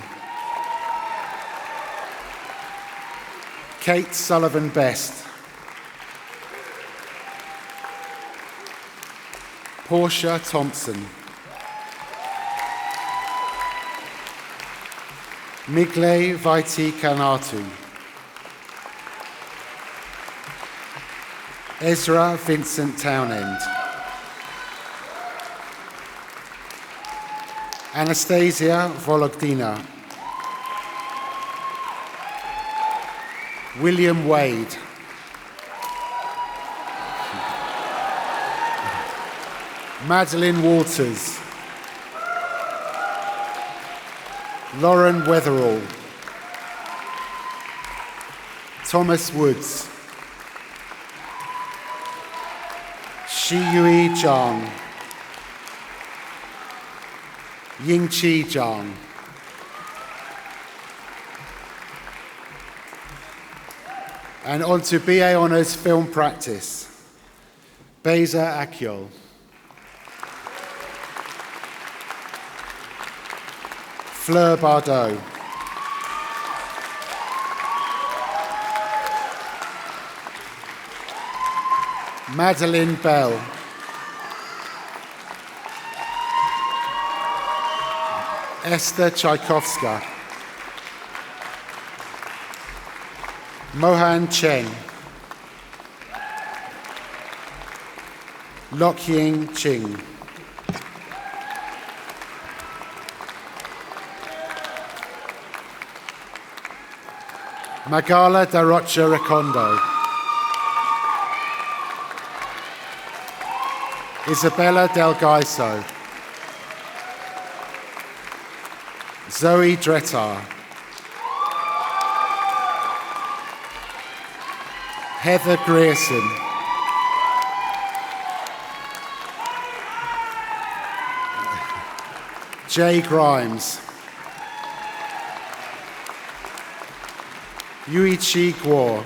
Kate Sullivan Best, Portia Thompson, Migle Vaiti Kanatu, Ezra Vincent Townend, Anastasia Volodina, William Wade, Madeline Walters, Lauren Weatherall, Thomas Woods, Shiyui Zhang, Yingqi Zhang, and on to BA Honours Film Practice, Beza Akyol, Fleur Bardot, Madeline Bell, Esther Tchaikovsky, Mohan Chen, Lok Ying Ching, Magala Darocha Recondo, Isabella Del Gaiso, Zoe Dretar, Heather Grierson, Jay Grimes, Yuichi Guo,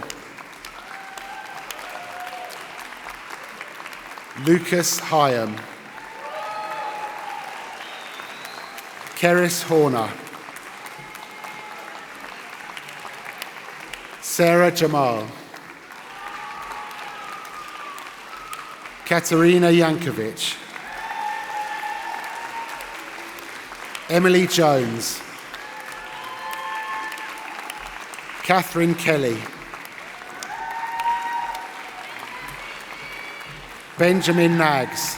Lucas Hyam, Keris Horner, Sarah Jamal, Katerina Yankovic, Emily Jones, Catherine Kelly, Benjamin Nags,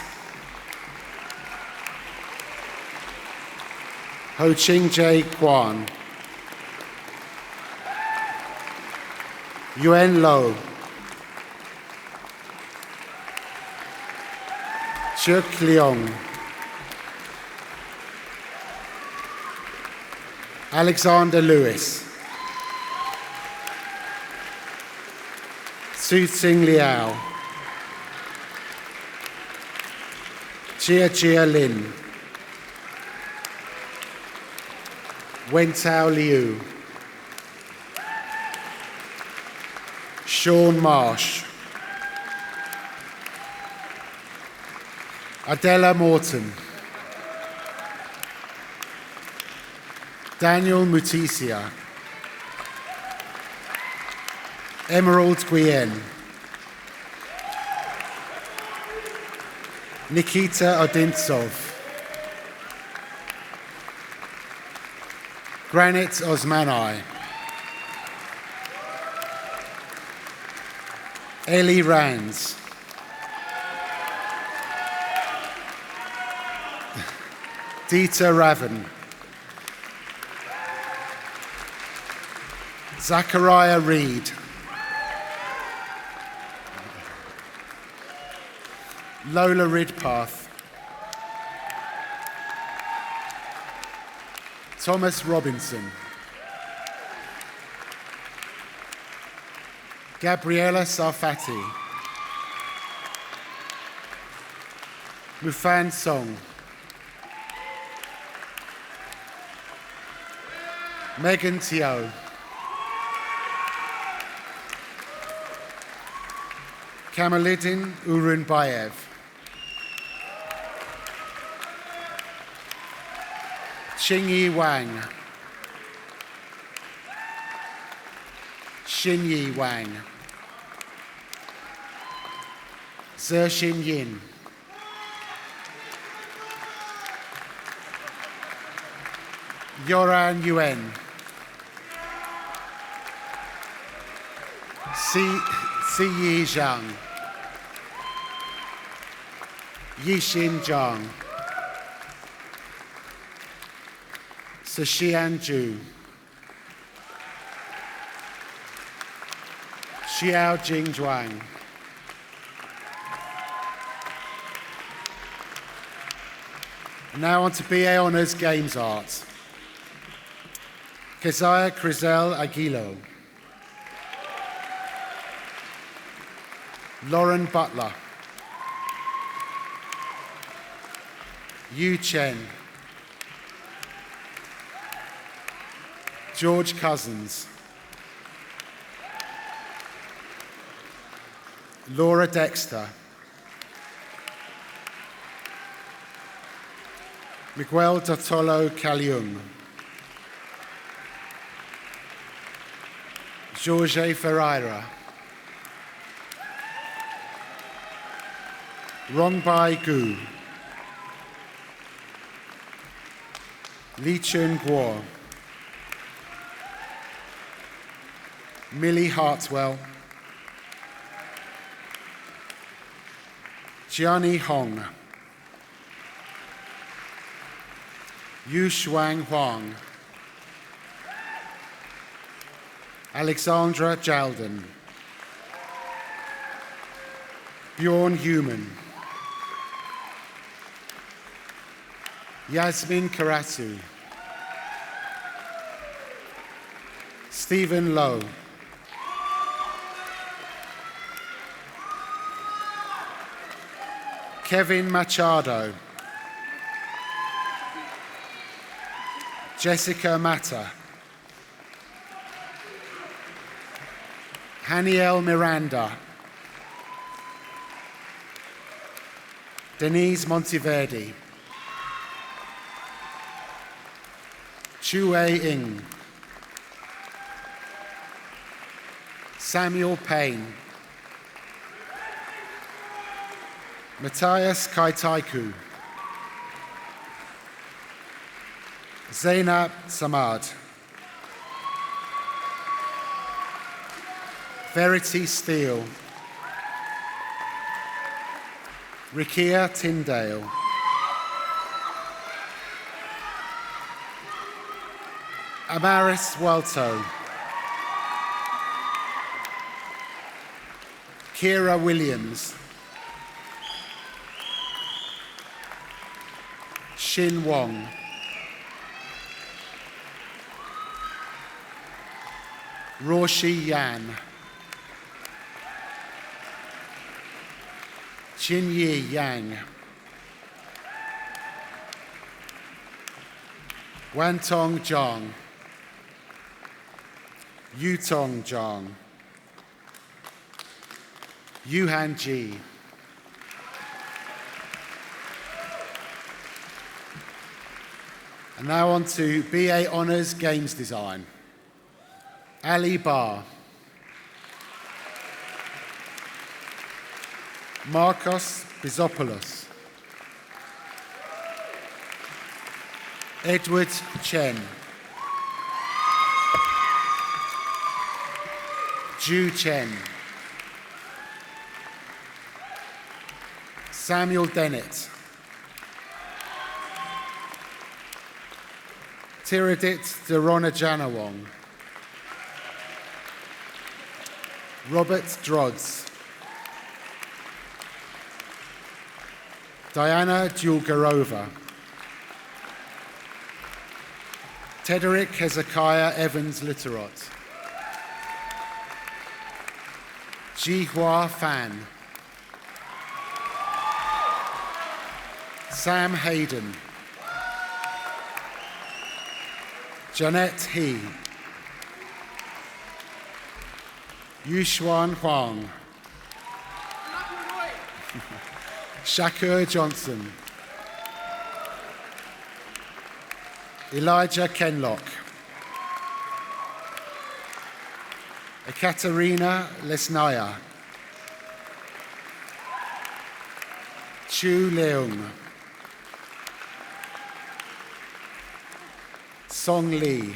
Ho Ching Jae Kwan, Yuen Lo, Chuk Leong, Alexander Lewis, Su Tsing Liao, Chia Chia Lin, Wentao Liu, Sean Marsh, Adela Morton, Daniel Mutisia, Emerald Guyen, Nikita Odintsov, Granite Osmanai, Ellie Rands, Dieter Raven, Zachariah Reed. Lola Ridpath. Thomas Robinson. Gabriella Sarfati. Mufan Song. Megan Teo. Kamaluddin Urunbayev. Xingyi Wang. Xinyi Wang. Zexin Yin. Yoran Yuen. Si Yi Zhang. Yixin Zhang. Saxian Zhu. Xiao Jingzhuang. Now on to BA Honours Games Art. Keziah Crizel Aguilo. Lauren Butler. Yu Chen. George Cousins. Laura Dexter. Miguel Dotolo Caliung. Jorge Ferreira. Rongbai Gu. Li Chun Guo. Millie Hartwell. Jiani Hong. Yu Shuang Huang. Alexandra Jalden. Bjorn Human. Yasmin Karatu. Stephen Lowe. Kevin Machado. Jessica Mata. Haniel Miranda. Denise Monteverdi. Chue Ing. Samuel Payne. Matthias Kaitaiku. Zainab Samad. Verity Steele. Rikia Tyndale. Amaris Walto. Kira Williams. Shin Wong. Roshi Yan. Jinyi Yang. Wantong Zhang. Yutong Zhang. Yuhan Ji. And now on to BA Honours Games Design. Ali Barr. Marcos Bizopoulos. Edward Chen. Ju Chen. Samuel Dennett. Tiradit Derona Janawong. Robert Drodds, Diana Dulgarova, Tederick Hezekiah Evans-Litterot, Jihua Fan, Sam Hayden, Jeanette He, Yushuan Huang, Shakur Johnson, Elijah Kenlock, Ekaterina Lesnaya, Chu Leung, Song Lee,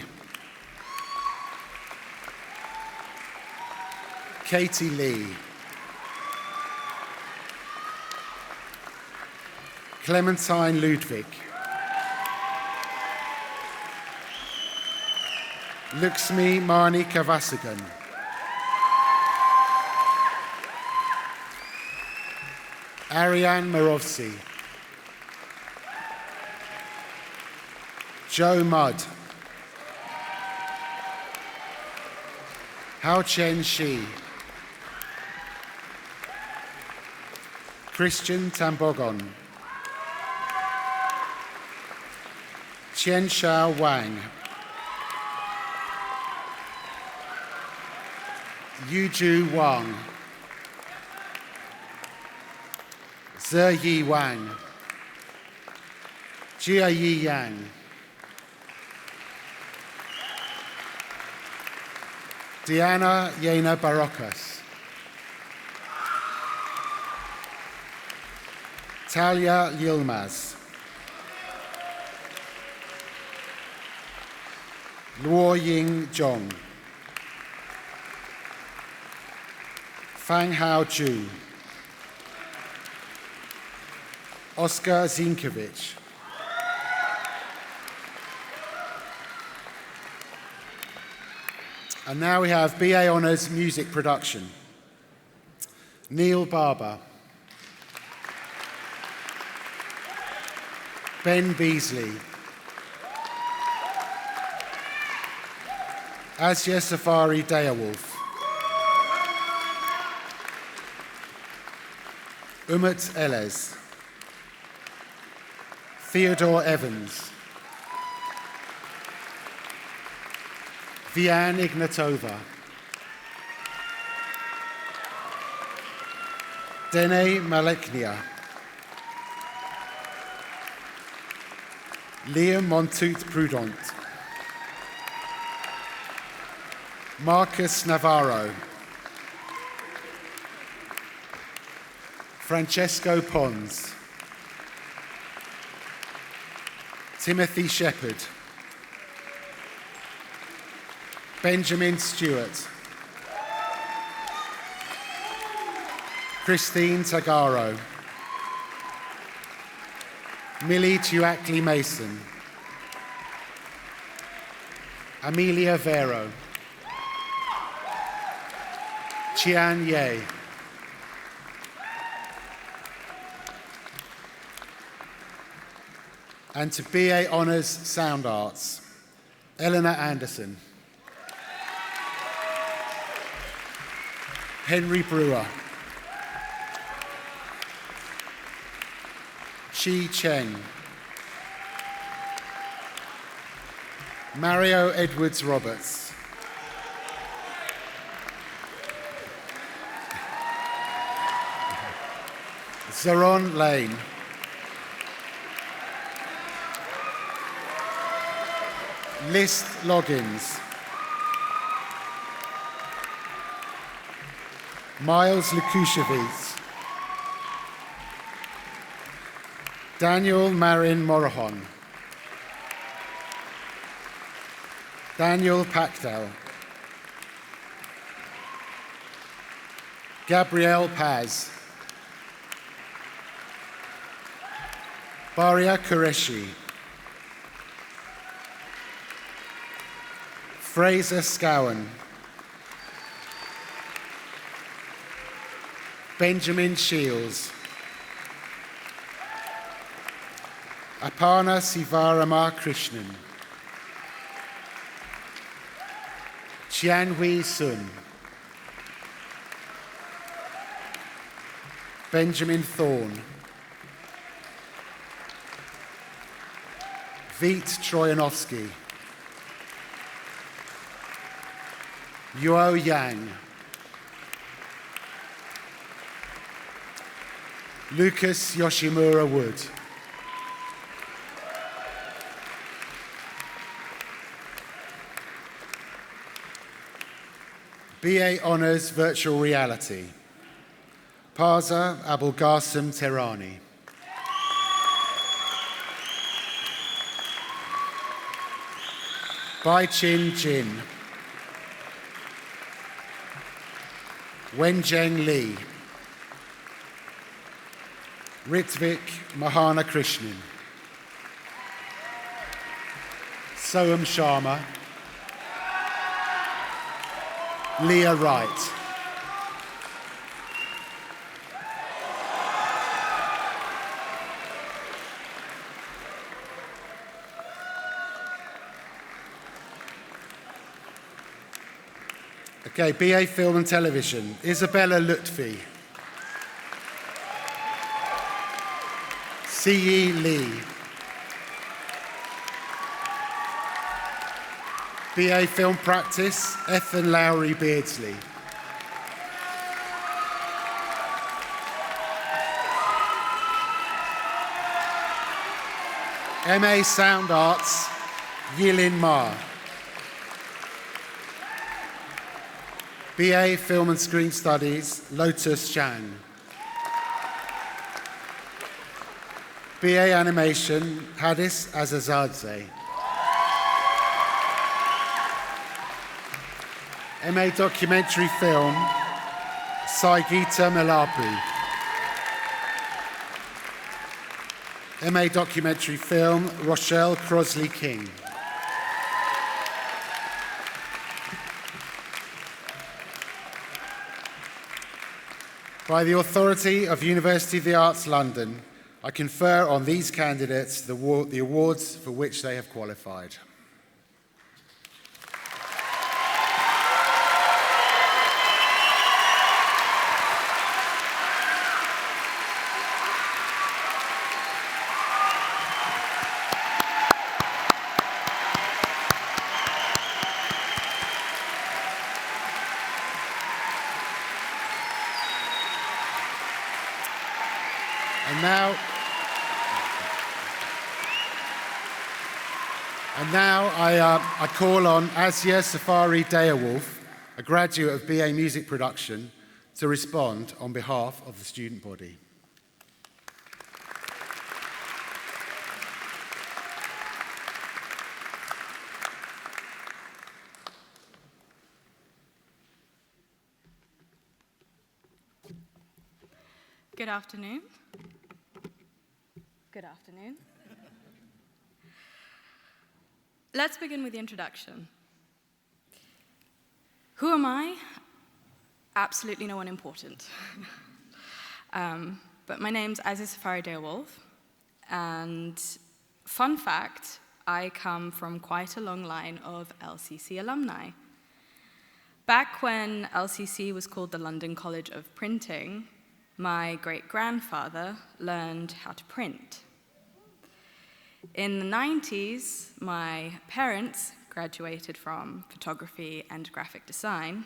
Katie Lee, Clementine Ludwig, Luxmi Mani Kavasagan, Ariane Morovsky, Joe Mudd, Hao Chen Shi, Christian Tambogon, Qian Shao Wang, Yuju Wang, Yi Wang, Jia Yi Yang, Diana Yena Barocas, Talia Yilmaz, Luo Ying Zhong, Fang Hao Ju, Oscar Zinkovich, and now we have BA Honours Music Production. Neil Barber, Ben Beasley, Asya Safari Dayawolf, Umut Elez, Theodore Evans, Vian Ignatova, Dene Maleknia, Liam Montout Prudent, Marcus Navarro, Francesco Pons, Timothy Shepherd, Benjamin Stewart, Christine Tagaro, Millie Tuackley Mason, Amelia Vero, Chian Ye, and to BA Honours Sound Arts, Eleanor Anderson, Henry Brewer, Chi Cheng, Mario Edwards Roberts, Zaron Lane, List Loggins, Miles Lukushevitz, Daniel Marin Morahon, Daniel Pactel, Gabrielle Paz, Baria Qureshi, Fraser Scowen, Benjamin Shields. Aparna Sivarama Krishnan. Chianhui Sun. Benjamin Thorne. Vít Trojanovsky. Yuo Yang. Lucas Yoshimura Wood. BA Honours Virtual Reality. Parza Abulgasim Tehrani. Bai Chin Jin. Wenjeng Lee. Ritvik Mahana Krishnan. Soham Sharma. Leah Wright. Okay, BA Film and Television, Isabella Lutfi. C.E. Lee. BA Film Practice, Ethan Lowry Beardsley. MA Sound Arts, Yilin Ma. BA Film and Screen Studies, Lotus Shang. BA Animation, Hadis Azazadze. MA Documentary Film, Saigita Malapu. MA Documentary Film, Rochelle Crosley King. By the authority of University of the Arts London, I confer on these candidates the awards for which they have qualified. And now I call on Asya Safari Deyawolf, a graduate of BA Music Production, to respond on behalf of the student body. Good afternoon. Good afternoon. Let's begin with the introduction. Who am I? Absolutely no one important. But my name's Aziz Safari Deyawolf, and fun fact, I come from quite a long line of LCC alumni. Back when LCC was called the London College of Printing, my great-grandfather learned how to print. In the 90s, my parents graduated from photography and graphic design.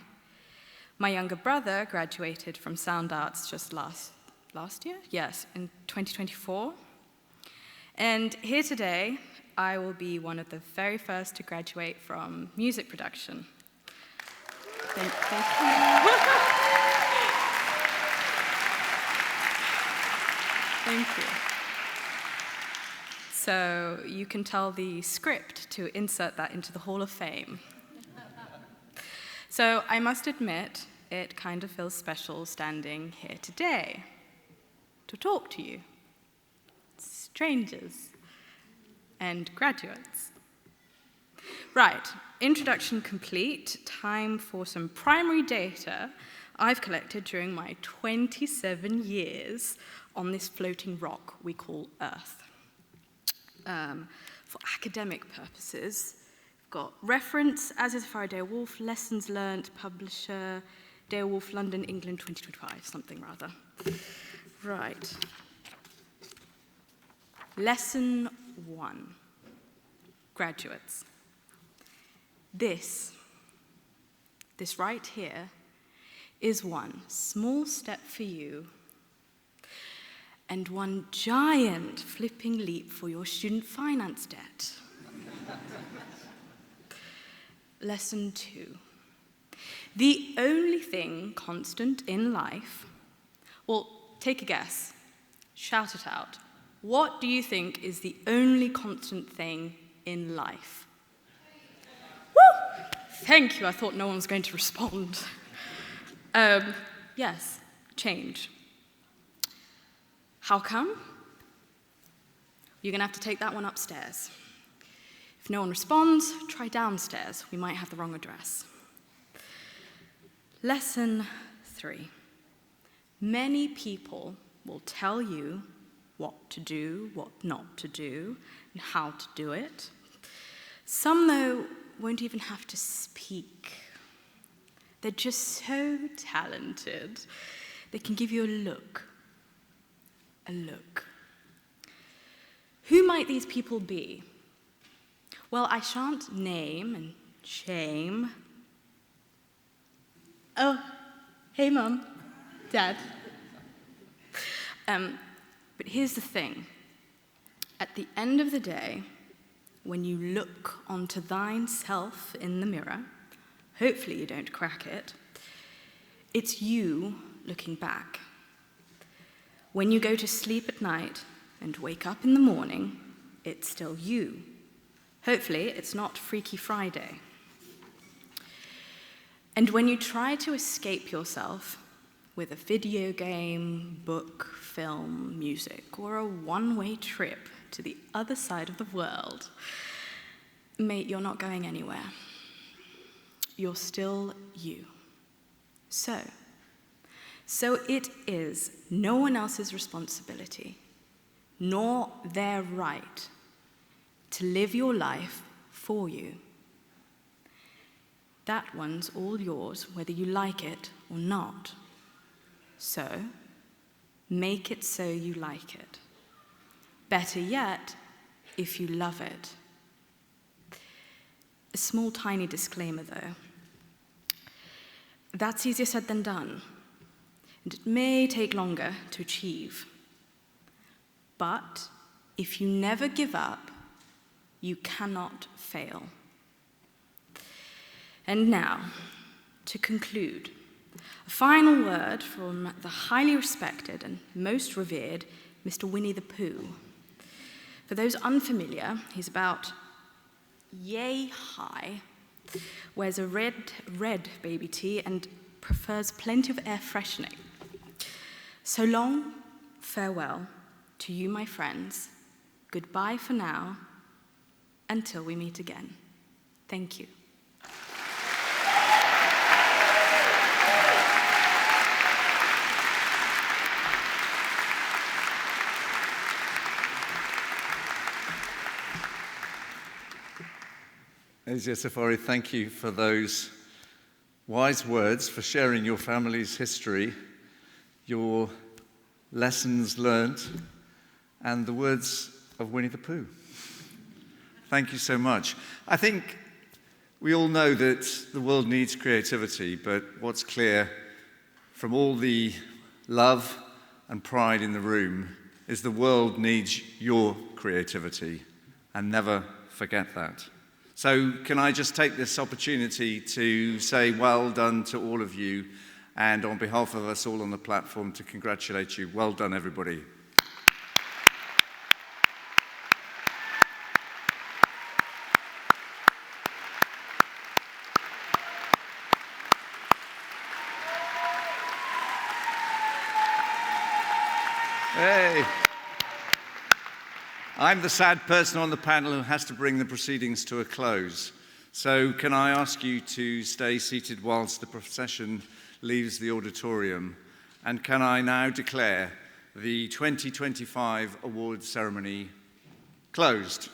My younger brother graduated from sound arts just last year? Yes, in 2024. And here today, I will be one of the very first to graduate from music production. Thank you. Thank you. So you can tell the script to insert that into the Hall of Fame. So I must admit, it kind of feels special standing here today to talk to you, strangers and graduates. Right, introduction complete. Time for some primary data I've collected during my 27 years on this floating rock we call Earth. For academic purposes, we've got reference, as is Fire Dale-Wolf, lessons learnt, publisher, Dale-Wolf, London, England, 2025, something rather. Right. Lesson 1. Graduates. This right here is one small step for you and one giant flipping leap for your student finance debt. Lesson 2. The only thing constant in life, well, take a guess. Shout it out. What do you think is the only constant thing in life? Woo! Thank you, I thought no one was going to respond. Yes, change. How come? You're gonna have to take that one upstairs. If no one responds, try downstairs. We might have the wrong address. Lesson 3. Many people will tell you what to do, what not to do, and how to do it. Some, though, won't even have to speak. They're just so talented. They can give you a look. A look. Who might these people be? Well, I shan't name and shame. Oh, hey, Mum, Dad. But here's the thing. At the end of the day, when you look onto thine self in the mirror, hopefully you don't crack it, it's you looking back. When you go to sleep at night and wake up in the morning, it's still you. Hopefully it's not Freaky Friday. And when you try to escape yourself with a video game, book, film, music, or a one-way trip to the other side of the world, mate, you're not going anywhere. You're still you. So it is no one else's responsibility, nor their right, to live your life for you. That one's all yours, whether you like it or not. So, make it so you like it. Better yet, if you love it. A small, tiny disclaimer, though. That's easier said than done, and it may take longer to achieve. But if you never give up, you cannot fail. And now, to conclude, a final word from the highly respected and most revered Mr. Winnie the Pooh. For those unfamiliar, he's about yay high, wears a red baby tee, and prefers plenty of air freshening. So long, farewell to you, my friends. Goodbye for now, until we meet again. Thank you. Asia Safari, thank you for those wise words, for sharing your family's history, your lessons learned, and the words of Winnie the Pooh. Thank you so much. I think we all know that the world needs creativity, but what's clear from all the love and pride in the room is the world needs your creativity, and never forget that. So can I just take this opportunity to say well done to all of you, and on behalf of us all on the platform, to congratulate you. Well done, everybody. Hey. I'm the sad person on the panel who has to bring the proceedings to a close. So can I ask you to stay seated whilst the procession leaves the auditorium. And can I now declare the 2025 awards ceremony closed?